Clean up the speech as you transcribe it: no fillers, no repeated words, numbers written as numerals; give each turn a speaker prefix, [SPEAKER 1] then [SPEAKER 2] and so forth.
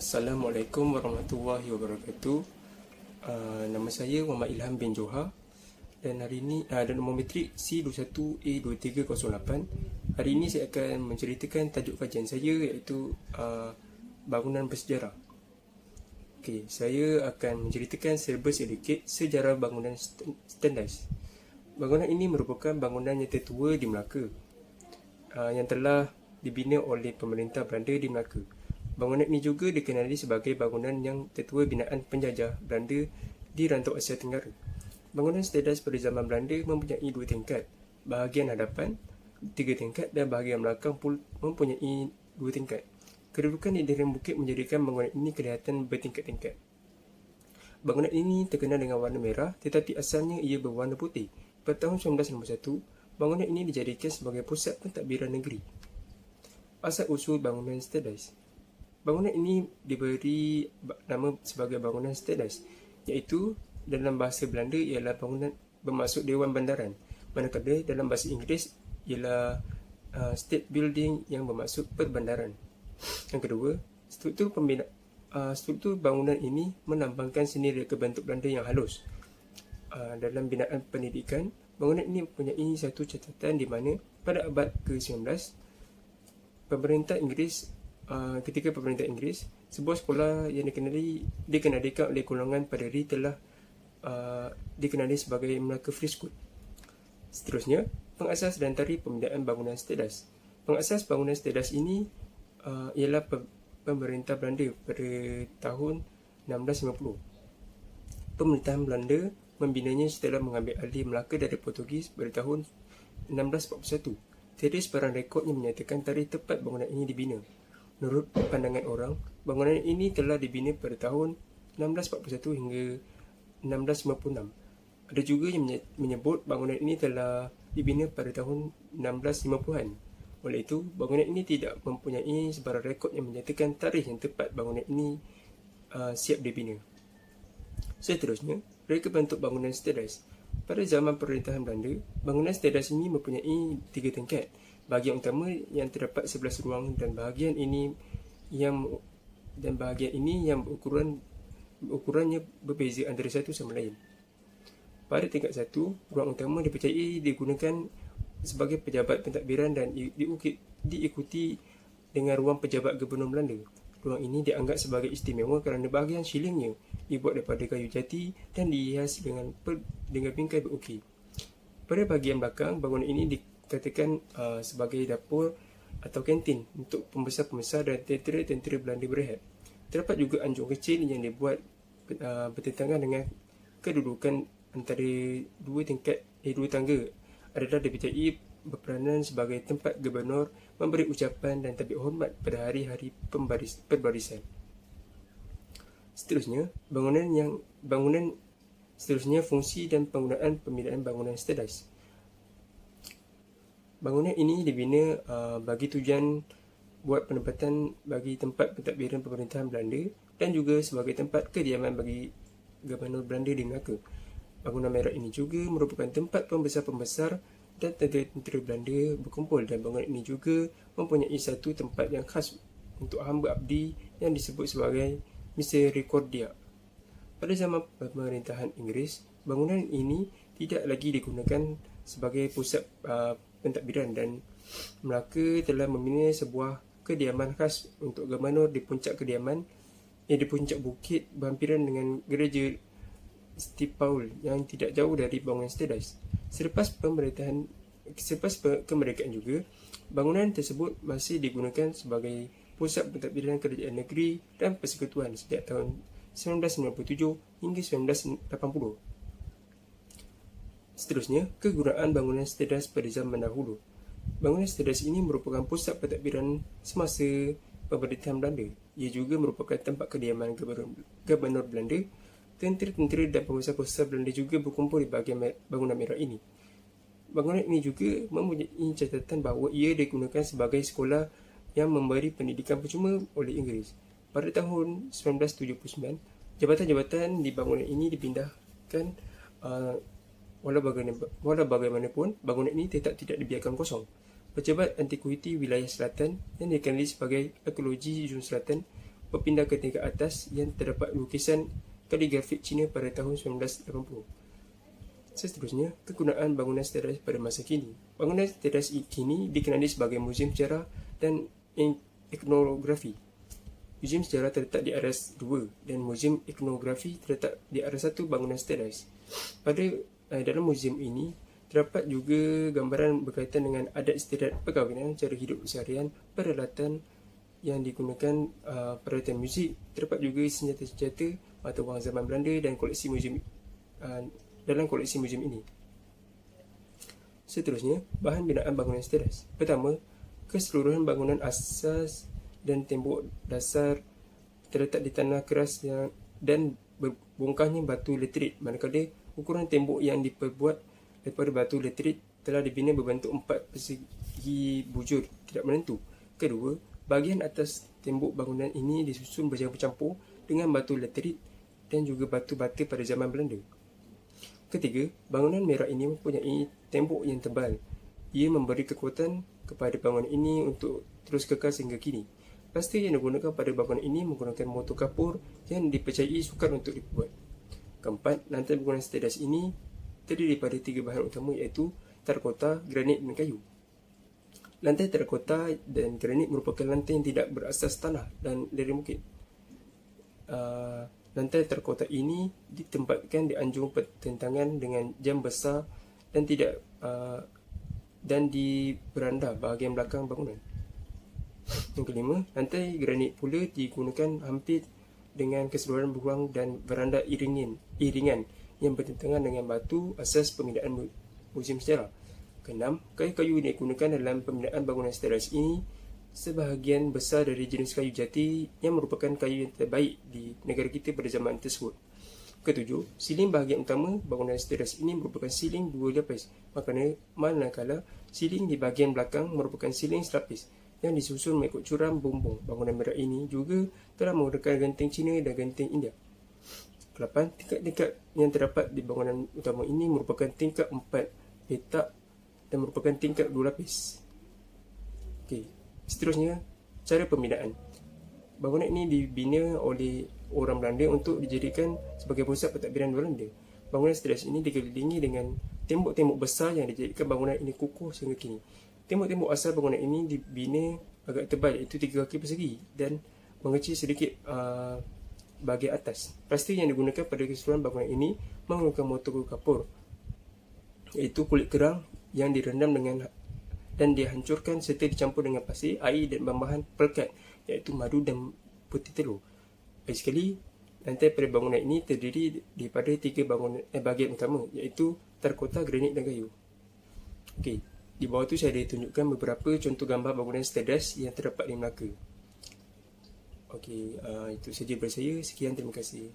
[SPEAKER 1] Assalamualaikum warahmatullahi wabarakatuh. Nama saya Muhammad Ilham bin Johar dan hari ini dan nombor matrik C21A2308. Hari ini saya akan menceritakan tajuk kajian saya iaitu bangunan bersejarah. Okey, saya akan menceritakan sedikit sejarah bangunan Stendies. Bangunan ini merupakan bangunan yang tertua di Melaka yang telah dibina oleh pemerintah Belanda di Melaka. Bangunan ini juga dikenali sebagai bangunan yang tertua binaan penjajah Belanda di rantau Asia Tenggara. Bangunan Stendies pada zaman Belanda mempunyai 2 tingkat, bahagian hadapan 3 tingkat dan bahagian belakang pun mempunyai 2 tingkat. Kedudukan di dinding bukit menjadikan bangunan ini kelihatan bertingkat-tingkat. Bangunan ini terkenal dengan warna merah tetapi asalnya ia berwarna putih. Pada tahun 1961, bangunan ini dijadikan sebagai pusat pentadbiran negeri. Asal-usul bangunan Stendies. Bangunan ini diberi nama sebagai bangunan Stendies, iaitu dalam bahasa Belanda ialah bangunan bermaksud Dewan Bandaran, manakala dalam bahasa Inggeris ialah State Building yang bermaksud perbandaran. Yang kedua, struktur bangunan ini melambangkan seni reka bentuk Belanda yang halus. Dalam binaan pendidikan, bangunan ini mempunyai satu catatan di mana pada abad ke-19, ketika pemerintah Inggeris, sebuah sekolah yang dikenalikan oleh golongan Paderi telah dikenali sebagai Melaka Free School. Seterusnya, pengasas dan tarikh pembinaan bangunan Stendies. Pengasas bangunan Stendies ini ialah pemerintah Belanda pada tahun 1650. Pemerintahan Belanda membinanya setelah mengambil alih Melaka dari Portugis pada tahun 1641. Tiada sebarang rekod yang menyatakan tarikh tepat bangunan ini dibina. Menurut pandangan orang, bangunan ini telah dibina pada tahun 1641 hingga 1656. Ada juga yang menyebut bangunan ini telah dibina pada tahun 1650-an. Oleh itu, bangunan ini tidak mempunyai sebarang rekod yang menyatakan tarikh yang tepat bangunan ini siap dibina. Seterusnya, reka bentuk bangunan Stendies. Pada zaman pemerintahan Belanda, bangunan Stendies ini mempunyai 3 tingkat. Bahagian utama yang terdapat 11 ruang dan bahagian ini yang ukurannya berbeza antara satu sama lain. Pada tingkat 1, ruang utama dipercayai digunakan sebagai pejabat pentadbiran dan diikuti dengan ruang pejabat Gubernur Belanda. Ruang ini dianggap sebagai istimewa kerana bahagian silingnya dibuat daripada kayu jati dan dihias dengan bingkai berukir. Pada bahagian belakang, bangunan ini dikatakan sebagai dapur atau kantin untuk pembesar-pembesar dan tentera-tentera Belanda berehat. Terdapat juga anjung kecil yang dibuat bertentangan dengan kedudukan antara dua tangga adalah dipercayai berperanan sebagai tempat gubernur memberi ucapan dan tabik hormat pada hari-hari perbarisan. Seterusnya, fungsi dan penggunaan pembinaan bangunan Stendies. Bangunan ini dibina bagi tujuan buat penempatan bagi tempat pentadbiran pemerintahan Belanda dan juga sebagai tempat kediaman bagi Gubernur Belanda di Melaka. Bangunan merah ini juga merupakan tempat pembesar-pembesar dan tentera-tentera Belanda berkumpul, dan bangunan ini juga mempunyai satu tempat yang khas untuk hamba abdi yang disebut sebagai Misericordia. Pada zaman pemerintahan Inggeris, bangunan ini tidak lagi digunakan sebagai pusat pentadbiran dan Melaka telah membina sebuah kediaman khas untuk Gubernur di puncak kediaman di puncak bukit berhampiran dengan gereja St. Paul yang tidak jauh dari bangunan Stendies. Selepas kemerdekaan juga, bangunan tersebut masih digunakan sebagai pusat pentadbiran kerajaan negeri dan persekutuan sejak tahun 1997 hingga 1980. Seterusnya, kegunaan bangunan Stendies pada zaman dahulu. Bangunan Stendies ini merupakan pusat pentadbiran semasa pemerintahan Belanda. Ia juga merupakan tempat kediaman Gubernur Belanda. Tentera-tentera dan pembesar-pembesar Belanda juga berkumpul di bahagian bangunan merah ini. Bangunan ini juga mempunyai catatan bahawa ia digunakan sebagai sekolah yang memberi pendidikan percuma oleh Inggeris. Pada tahun 1979, jabatan-jabatan di bangunan ini dipindahkan. Walau bagaimanapun, bangunan ini tetap tidak dibiarkan kosong. Pejabat Antiquity Wilayah Selatan yang dikenali sebagai Arkeologi Zon Selatan berpindah ke tingkat atas yang terdapat lukisan kaligrafik Cina pada tahun 1980. Seterusnya, kegunaan bangunan seteras pada masa kini. Bangunan seteras kini dikenali sebagai Muzium Sejarah dan Etnografi. Muzium Sejarah terletak di aras 2 dan Muzium Etnografi terletak di aras 1 bangunan seteras. Pada dalam muzium ini, terdapat juga gambaran berkaitan dengan adat istiadat perkahwinan, cara hidup seharian, peralatan yang digunakan, peralatan muzik. Terdapat juga senjata-senjata mata wang zaman Belanda dan koleksi muzium dalam koleksi muzium ini. Seterusnya, bahan binaan bangunan seteras. Pertama, keseluruhan bangunan asas dan tembok dasar terletak di tanah keras dan berbongkahnya batu letrit, manakala ukuran tembok yang diperbuat daripada batu letrit telah dibina berbentuk 4 persegi bujur tidak menentu. Kedua, bahagian atas tembok bangunan ini disusun bercampur dengan batu letrit dan juga batu bata pada zaman Belanda. Ketiga, bangunan merah ini mempunyai tembok yang tebal. Ia memberi kekuatan kepada bangunan ini untuk terus kekal sehingga kini. Plastik yang digunakan pada bangunan ini menggunakan motor kapur yang dipercayai sukar untuk dibuat. Keempat, lantai bangunan seteras ini terdiri daripada 3 bahan utama iaitu terakota, granit dan kayu. Lantai terakota dan granit merupakan lantai yang tidak berasas tanah dan lereng bukit. Lantai terakota ini ditempatkan di anjung pertentangan dengan jam besar dan di beranda bahagian belakang bangunan. Yang kelima, lantai granit pula digunakan hampir dengan keseluruhan ruang dan veranda iringan yang bertentangan dengan batu asas pembinaan muzium sejarah. Keenam, kayu-kayu yang digunakan dalam pembinaan bangunan seteras ini sebahagian besar dari jenis kayu jati yang merupakan kayu yang terbaik di negara kita pada zaman tersebut. Ketujuh, siling bahagian utama bangunan seteras ini merupakan siling 2 lapis, manakala siling di bahagian belakang merupakan siling selapis yang disusun mengikut curam bumbung. Bangunan merah ini juga telah menggunakan genting Cina dan genting India. Kelapan, tingkat-tingkat yang terdapat di bangunan utama ini merupakan tingkat 4 petak dan merupakan tingkat 2 lapis. Seterusnya, cara pembinaan. Bangunan ini dibina oleh orang Belanda untuk dijadikan sebagai pusat pentadbiran Belanda. Bangunan seteras ini dikelilingi dengan tembok-tembok besar yang dijadikan bangunan ini kukuh sehingga kini. Tembok-tembok asal bangunan ini dibina agak tebal iaitu 3 kaki persegi dan mengecil sedikit bahagian atas. Plastik yang digunakan pada keseluruhan bangunan ini menggunakan motor kapur iaitu kulit kerang yang direndam dan dihancurkan serta dicampur dengan pasir, air dan bahan pelekat iaitu madu dan putih telur. Lagi sekali, lantai pada bangunan ini terdiri daripada 3 bahagian utama iaitu terakota, granit dan kayu. Di bawah tu saya ada tunjukkan beberapa contoh gambar bangunan seteras yang terdapat di Melaka. Itu saja dari saya. Sekian, terima kasih.